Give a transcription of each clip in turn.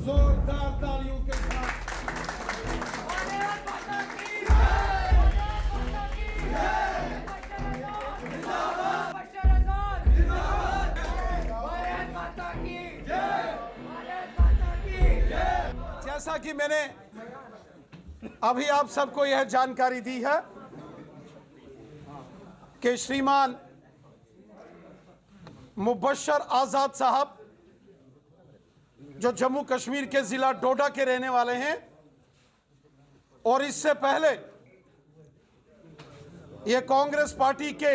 जोरदार तालियों के साथ जैसा कि मैंने अभी आप सबको यह जानकारी दी है कि श्रीमान मुबश्शर आज़ाद साहब जो जम्मू कश्मीर के ज़िला डोडा के रहने वाले हैं और इससे पहले ये कांग्रेस पार्टी के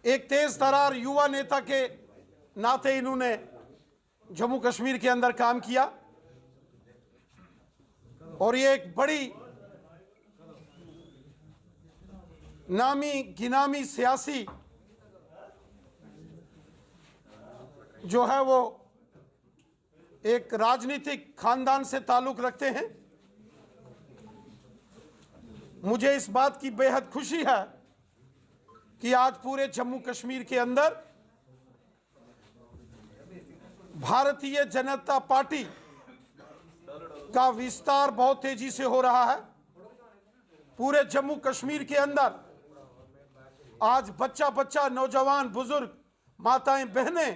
एक तेज तरार युवा नेता के नाते इन्होंने जम्मू कश्मीर के अंदर काम किया और ये एक बड़ी नामी गिनामी सियासी जो है वो एक राजनीतिक खानदान से ताल्लुक रखते हैं। मुझे इस बात की बेहद खुशी है कि आज पूरे जम्मू कश्मीर के अंदर भारतीय जनता पार्टी का विस्तार बहुत तेजी से हो रहा है। पूरे जम्मू कश्मीर के अंदर आज बच्चा बच्चा, नौजवान, बुजुर्ग, माताएं, बहनें,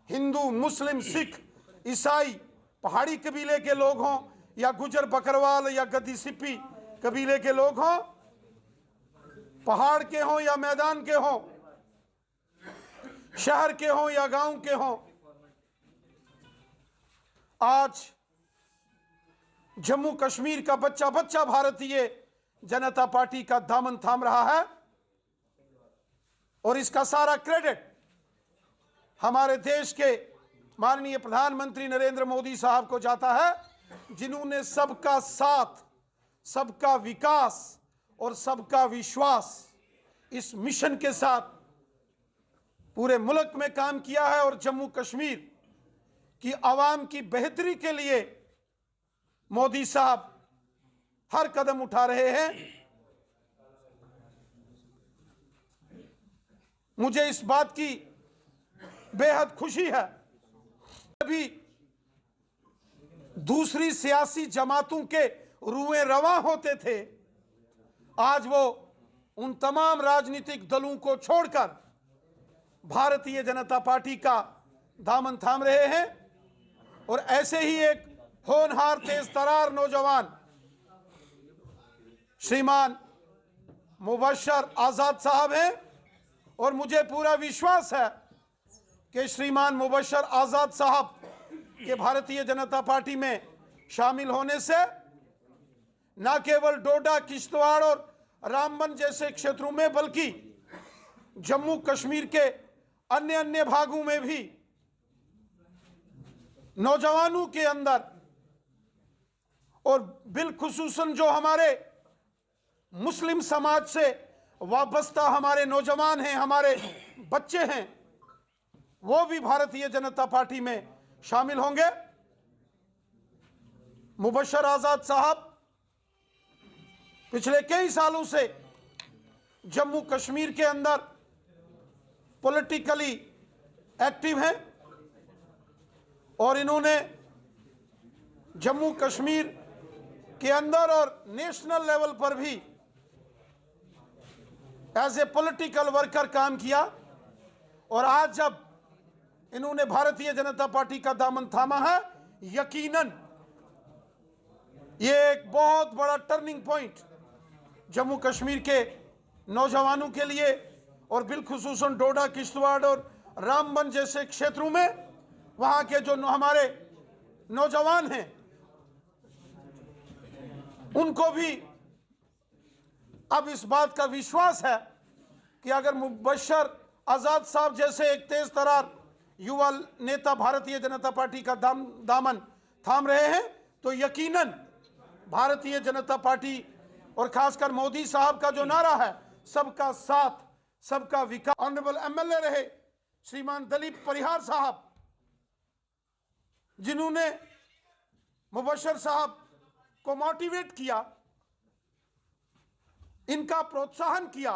हिंदू, मुस्लिम, सिख, ईसाई, पहाड़ी कबीले के लोग हों या गुजर बकरवाल या गद्दी सिप्पी कबीले के लोग हों, पहाड़ के हों या मैदान के हों, शहर के हों या गांव के हों, आज जम्मू कश्मीर का बच्चा बच्चा भारतीय जनता पार्टी का दामन थाम रहा है और इसका सारा क्रेडिट हमारे देश के माननीय प्रधानमंत्री नरेंद्र मोदी साहब को जाता है, जिन्होंने सबका साथ, सबका विकास और सबका विश्वास इस मिशन के साथ पूरे मुल्क में काम किया है और जम्मू कश्मीर की आवाम की बेहतरी के लिए मोदी साहब हर कदम उठा रहे हैं। मुझे इस बात की बेहद खुशी है। अभी दूसरी सियासी जमातों के रुए रवां होते थे, आज वो उन तमाम राजनीतिक दलों को छोड़कर भारतीय जनता पार्टी का दामन थाम रहे हैं और ऐसे ही एक होनहार, तेज तरार नौजवान श्रीमान मुबश्शर आज़ाद साहब हैं और मुझे पूरा विश्वास है कि श्रीमान मुबश्शर आज़ाद साहब के भारतीय जनता पार्टी में शामिल होने से न केवल डोडा, किश्तवाड़ और रामबन जैसे क्षेत्रों में बल्कि जम्मू कश्मीर के अन्य अन्य भागों में भी नौजवानों के अंदर और बिलखुसूसन जो हमारे मुस्लिम समाज से वाबस्ता हमारे नौजवान हैं, हमारे बच्चे हैं, वो भी भारतीय जनता पार्टी में शामिल होंगे। मुबश्शर आज़ाद साहब पिछले कई सालों से जम्मू कश्मीर के अंदर पॉलिटिकली एक्टिव हैं और इन्होंने जम्मू कश्मीर के अंदर और नेशनल लेवल पर भी एज ए पॉलिटिकल वर्कर काम किया और आज जब इन्होंने भारतीय जनता पार्टी का दामन थामा है, यकीनन ये एक बहुत बड़ा टर्निंग पॉइंट जम्मू कश्मीर के नौजवानों के लिए और बिलखुसूसन डोडा, किश्तवाड़ और रामबन जैसे क्षेत्रों में वहाँ के जो हमारे नौजवान हैं उनको भी अब इस बात का विश्वास है कि अगर मुबश्शर आज़ाद साहब जैसे एक तेज तरार युवा नेता भारतीय जनता पार्टी का दामन थाम रहे हैं तो यकीनन भारतीय जनता पार्टी और खासकर मोदी साहब का जो नारा है, सबका साथ, सबका विकास। ऑनरेबल एमएलए रहे श्रीमान दिलीप परिहार साहब, जिन्होंने मुबश्शर साहब को मोटिवेट किया, इनका प्रोत्साहन किया,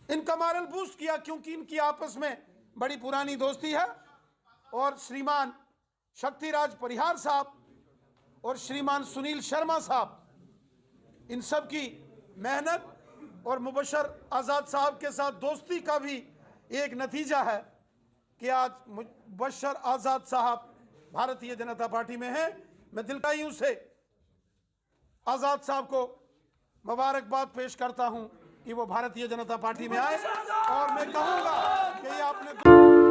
इनका मॉरल बूस्ट किया, क्योंकि इनकी आपस में बड़ी पुरानी दोस्ती है और श्रीमान शक्तिराज परिहार साहब और श्रीमान सुनील शर्मा साहब, इन सब की मेहनत और मुबशर आज़ाद साहब के साथ दोस्ती का भी एक नतीजा है कि आज मुबशर आज़ाद साहब भारतीय जनता पार्टी में हैं। मैं दिलकाइयों से आज़ाद साहब को मुबारकबाद पेश करता हूं कि वो भारतीय जनता पार्टी में आए, और मैं कहूंगा कि ये आपने